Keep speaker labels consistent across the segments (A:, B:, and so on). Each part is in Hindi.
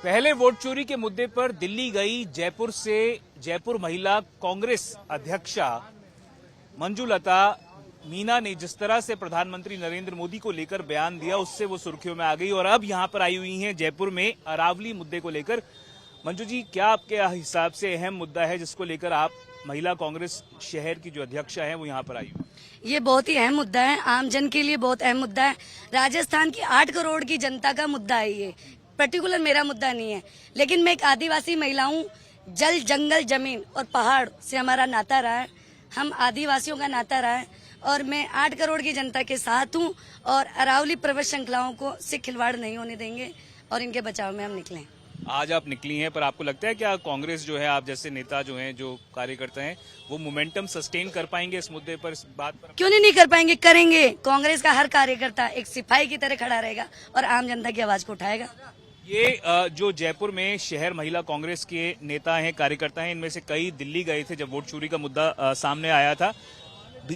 A: पहले वोट चोरी के मुद्दे पर दिल्ली गई जयपुर महिला कांग्रेस अध्यक्षा मंजुलता मीना ने जिस तरह से प्रधानमंत्री नरेंद्र मोदी को लेकर बयान दिया, उससे वो सुर्खियों में आ गई और अब यहां पर आई हुई हैं जयपुर में अरावली मुद्दे को लेकर। मंजू जी, क्या आपके हिसाब से अहम मुद्दा है जिसको लेकर आप महिला कांग्रेस शहर की जो अध्यक्षा है वो यहाँ पर आई?
B: ये बहुत ही अहम मुद्दा है, आम जन के लिए बहुत अहम मुद्दा है। राजस्थान की 8 करोड़ की जनता का मुद्दा है ये, पर्टिकुलर मेरा मुद्दा नहीं है। लेकिन मैं एक आदिवासी महिला हूँ, जल जंगल जमीन और पहाड़ से हमारा नाता रहा है, हम आदिवासियों का नाता रहा है और मैं 8 करोड़ की जनता के साथ हूँ और अरावली पर्वत श्रृंखलाओं को से खिलवाड़ नहीं होने देंगे और इनके बचाव में हम निकलें।
A: आज आप निकली हैं, पर आपको लगता है क्या कांग्रेस जो है, आप जैसे नेता जो हैं, जो कार्यकर्ता हैं, वो मोमेंटम सस्टेन कर पाएंगे इस मुद्दे पर, इस बात पर?
B: क्यों नहीं कर पाएंगे, करेंगे। कांग्रेस का हर कार्यकर्ता एक सिपाही की तरह खड़ा रहेगा और आम जनता की आवाज को उठाएगा।
A: ये जो जयपुर में शहर महिला कांग्रेस के नेता हैं, कार्यकर्ता हैं, इनमें से कई दिल्ली गए थे जब वोट चोरी का मुद्दा सामने आया था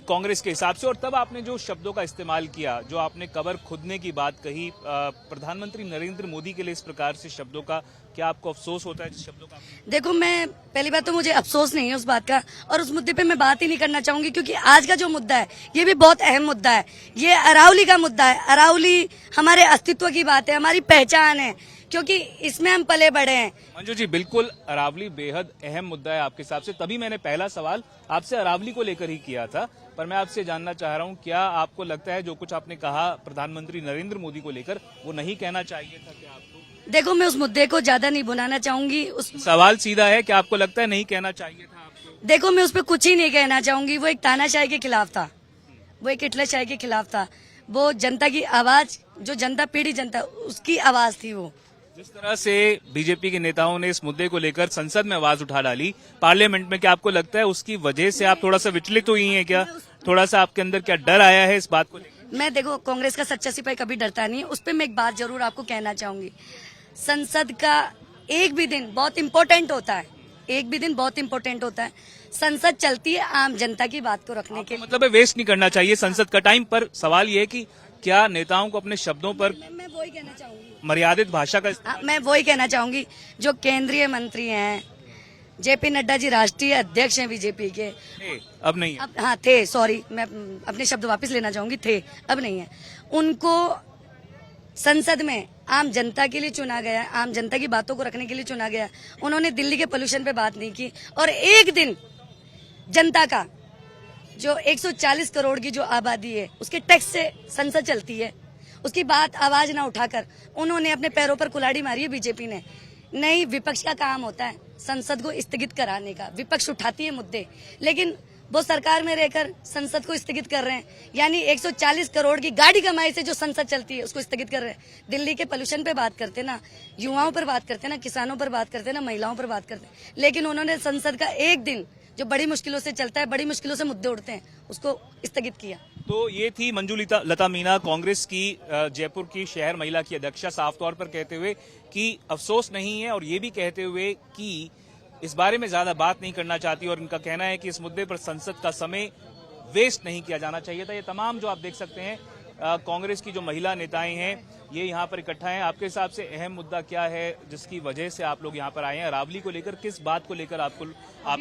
A: कांग्रेस के हिसाब से, और तब आपने जो शब्दों का इस्तेमाल किया, जो आपने कबर खुदने की बात कही प्रधानमंत्री नरेंद्र मोदी के लिए, इस प्रकार से शब्दों का क्या आपको अफसोस होता है जिस शब्दों का? देखो,
B: मैं पहली बात तो मुझे अफसोस नहीं है उस बात का और उस मुद्दे पे मैं बात ही नहीं करना चाहूंगी, क्योंकि आज का जो मुद्दा है ये भी बहुत अहम मुद्दा है। ये अरावली का मुद्दा है। अरावली हमारे अस्तित्व की बात है, हमारी पहचान है, क्योंकि इसमें हम पले बड़े हैं।
A: मंजू जी, बिल्कुल अरावली बेहद अहम मुद्दा है आपके हिसाब से, तभी मैंने पहला सवाल आपसे अरावली को लेकर ही किया था। पर मैं आपसे जानना चाह रहा हूं, क्या आपको लगता है जो कुछ आपने कहा प्रधानमंत्री नरेंद्र मोदी को लेकर, वो नहीं कहना चाहिए था क्या आपको?
B: देखो, मैं उस मुद्दे को ज्यादा नहीं बुलाना चाहूंगी।
A: सवाल सीधा है, क्या आपको लगता है नहीं कहना चाहिए था आपको?
B: देखो, मैं उस पर कुछ ही नहीं कहना चाहूंगी। वो एक तानाशाही के खिलाफ था, वो एक हिटलरशाही के खिलाफ था। वो जनता की आवाज, जो जनता, पीढ़ी जनता, उसकी आवाज थी। वो
A: जिस तरह से बीजेपी के नेताओं ने इस मुद्दे को लेकर संसद में आवाज उठा डाली, पार्लियामेंट में, क्या आपको लगता है उसकी वजह से आप थोड़ा सा विचलित हुई हैं क्या? थोड़ा सा आपके अंदर क्या डर आया है इस बात को लेकर?
B: मैं, देखो, कांग्रेस का सच्चा सिपाही कभी डरता नहीं है। उस पर मैं एक बात जरूर आपको कहना चाहूंगी, संसद का एक भी दिन बहुत इम्पोर्टेंट होता है, एक भी दिन बहुत इम्पोर्टेंट होता है। संसद चलती है आम जनता की बात को रखने के,
A: मतलब वेस्ट नहीं करना चाहिए संसद का टाइम। पर सवाल ये है कि क्या नेताओं को अपने शब्दों पर,
B: मैं वही कहना चाहूंगी,
A: मर्यादित भाषा का,
B: मैं वही कहना चाहूंगी। जो केंद्रीय मंत्री हैं, जेपी नड्डा जी राष्ट्रीय अध्यक्ष हैं बीजेपी के,
A: अब नहीं है।
B: अब, हाँ थे, सॉरी, मैं अपने शब्द वापस लेना चाहूंगी, थे, अब नहीं है। उनको संसद में आम जनता के लिए चुना गया, आम जनता की बातों को रखने के लिए चुना गया। उन्होंने दिल्ली के पोल्यूशन पे बात नहीं की और एक दिन जनता का, जो 140 करोड़ की जो आबादी है, उसके टैक्स से संसद चलती है, उसकी बात आवाज ना उठाकर उन्होंने अपने पैरों पर कुल्हाड़ी मारी है बीजेपी ने। नहीं, विपक्ष का काम होता है संसद को स्थगित कराने का। विपक्ष उठाती है मुद्दे, लेकिन वो सरकार में रहकर संसद को स्थगित कर रहे हैं। यानी 140 करोड़ की गाड़ी कमाई से जो संसद चलती है उसको स्थगित कर रहे हैं। दिल्ली के पोल्यूशन पे बात करते ना, युवाओं पर बात करते ना, किसानों पर बात करते ना, महिलाओं पर बात करते, लेकिन उन्होंने संसद का एक दिन जो बड़ी मुश्किलों से चलता है, बड़ी मुश्किलों से मुद्दे उठते हैं, उसको स्थगित किया।
A: तो ये थी मंजुलता मीना, कांग्रेस की जयपुर की शहर महिला की अध्यक्षा, साफ तौर पर कहते हुए कि अफसोस नहीं है और ये भी कहते हुए कि इस बारे में ज्यादा बात नहीं करना चाहती और इनका कहना है कि इस मुद्दे पर संसद का समय वेस्ट नहीं किया जाना चाहिए था। ये तमाम जो आप देख सकते हैं कांग्रेस की जो महिला नेताएं हैं, ये यहाँ पर इकट्ठा हैं। आपके हिसाब से अहम मुद्दा क्या है जिसकी वजह से आप लोग यहाँ पर आए हैं? अरावली को लेकर किस बात को लेकर आपको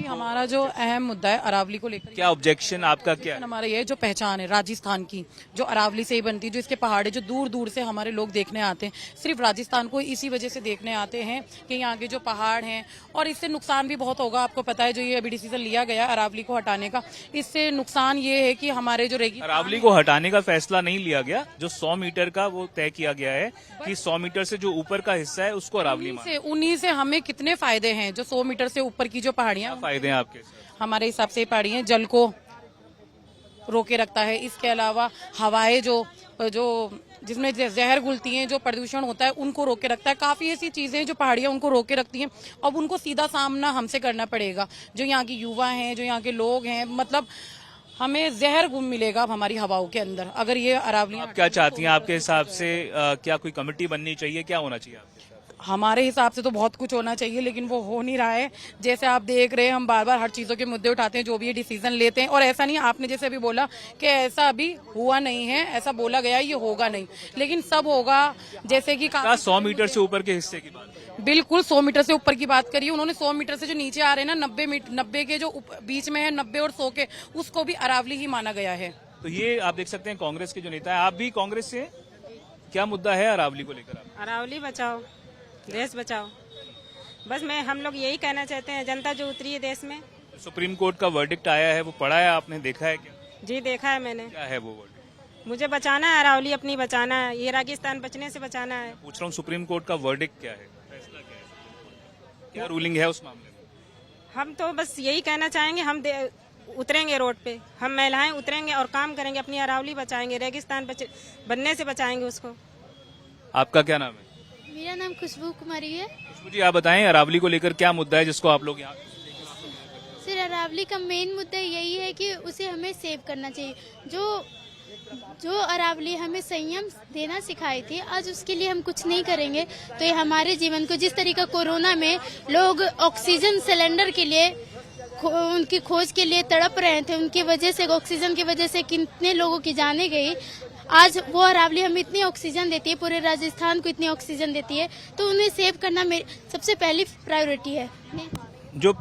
C: हमारा जो अहम मुद्दा है अरावली को लेकर,
A: क्या ऑब्जेक्शन आपका क्या है?
C: हमारा ये जो पहचान है राजस्थान की, जो अरावली से ही बनती है, जो इसके पहाड़ है, जो दूर दूर से हमारे लोग देखने आते हैं, सिर्फ राजस्थान को इसी वजह से देखने आते हैं कि यहाँ के जो पहाड़ हैं, और इससे नुकसान भी बहुत होगा। आपको पता है जो ये अभी डिसीजन लिया गया अरावली को हटाने का, इससे नुकसान ये है कि हमारे जो
A: अरावली को हटाने का फैसला नहीं लिया गया, जो 100 मीटर का वो तय किया गया है कि 100 मीटर से जो ऊपर का हिस्सा है उसको अरावली से,
C: उन्हीं से हमें कितने फायदे हैं। जो 100 मीटर से ऊपर की जो पहाड़ियां,
A: फायदे हैं आपके?
C: हमारे हिसाब से पहाड़ियां जल को रोके रखता है। इसके अलावा हवाएं जो जिसमें जहर घुलती हैं, जो प्रदूषण होता है, उनको रोके रखता है। काफी ऐसी चीजें जो पहाड़ियां उनको रोके रखती हैं। अब उनको सीधा सामना हमसे करना पड़ेगा, जो यहाँ की युवा हैं, जो यहाँ के लोग हैं, मतलब हमें जहर गुम मिलेगा अब हमारी हवाओं के अंदर अगर ये अरावली।
A: आप क्या चाहती हैं? आपके हिसाब से क्या कोई कमेटी बननी चाहिए, क्या होना चाहिए?
C: हमारे हिसाब से तो बहुत कुछ होना चाहिए, लेकिन वो हो नहीं रहा है। जैसे आप देख रहे हैं, हम बार बार हर चीज़ों के मुद्दे उठाते हैं, जो भी ये डिसीजन लेते हैं, और ऐसा नहीं, आपने जैसे अभी बोला कि ऐसा अभी हुआ नहीं है, ऐसा बोला गया ये होगा नहीं, लेकिन सब होगा। जैसे कि
A: 100 मीटर से ऊपर के हिस्से की बात है।
C: बिल्कुल 100 मीटर से ऊपर की बात करिए उन्होंने। 100 मीटर से जो नीचे आ रहे हैं ना, 90 के जो बीच में है, 90 और 100 के, उसको भी अरावली ही माना गया है।
A: तो ये आप देख सकते हैं कांग्रेस के जो नेता है, आप भी कांग्रेस से हैं? क्या मुद्दा है अरावली को लेकर? आप
D: अरावली बचाओ, देश बचाओ, बस हम लोग यही कहना चाहते हैं। जनता जो उतरी है देश में।
A: सुप्रीम कोर्ट का वर्डिक्ट आया है, वो पढ़ा है आपने, देखा है क्या?
D: जी देखा है मैंने।
A: क्या है वो वर्डिक्ट?
D: मुझे बचाना है, अरावली अपनी बचाना है, ये रागिस्तान बचने से बचाना है।
A: पूछ रहा हूँ सुप्रीम कोर्ट का वर्डिक्ट क्या है, फैसला क्या है, क्या रूलिंग है उस मामले में?
D: हम तो बस यही कहना चाहेंगे, उतरेंगे रोड पे, हम महिलाएं उतरेंगे और काम करेंगे, अपनी अरावली बचाएंगे, रेगिस्तान बनने से बचाएंगे उसको।
A: आपका क्या नाम है?
E: मेरा नाम खुशबू कुमारी है।
A: खुशबू जी, आप बताएं अरावली को लेकर क्या मुद्दा है जिसको आप लोग यहाँ?
E: सर, अरावली का मेन मुद्दा यही है कि उसे हमें सेव करना चाहिए। जो अरावली हमें संयम देना सिखाई थी, आज उसके लिए हम कुछ नहीं करेंगे तो ये हमारे जीवन को, जिस तरीका कोरोना में लोग ऑक्सीजन सिलेंडर के लिए उनकी खोज के लिए तड़प रहे थे, उनकी वजह से, ऑक्सीजन की वजह से कितने लोगों की जाने गई, आज वो अरावली हमें इतनी ऑक्सीजन देती है, पूरे राजस्थान को इतनी ऑक्सीजन देती है, तो उन्हें सेव करना मेरी सबसे पहली प्रायोरिटी है।
A: जो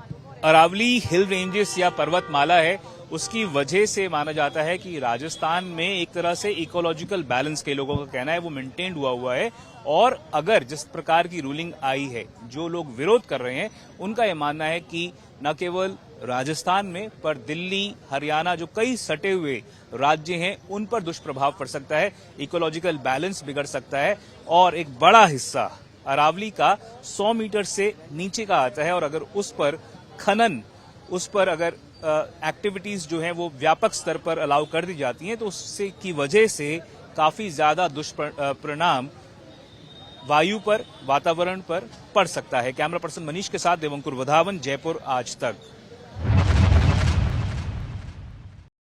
A: अरावली हिल रेंजेस या पर्वतमाला है, उसकी वजह से माना जाता है कि राजस्थान में एक तरह से इकोलॉजिकल बैलेंस के लोगों का कहना है वो मेंटेन हुआ है। और अगर जिस प्रकार की रूलिंग आई है, जो लोग विरोध कर रहे हैं, उनका यह मानना है कि न केवल राजस्थान में पर दिल्ली, हरियाणा, जो कई सटे हुए राज्य हैं, उन पर दुष्प्रभाव पड़ सकता है, इकोलॉजिकल बैलेंस बिगड़ सकता है। और एक बड़ा हिस्सा अरावली का 100 मीटर से नीचे का आता है, और अगर उस पर खनन, उस पर अगर एक्टिविटीज जो हैं वो व्यापक स्तर पर अलाउ कर दी जाती हैं, तो उससे की वजह से काफी ज्यादा दुष्परिणाम वायु पर, वातावरण पर पड़ सकता है। कैमरा पर्सन मनीष के साथ देवंकुर वधावन, जयपुर आज तक।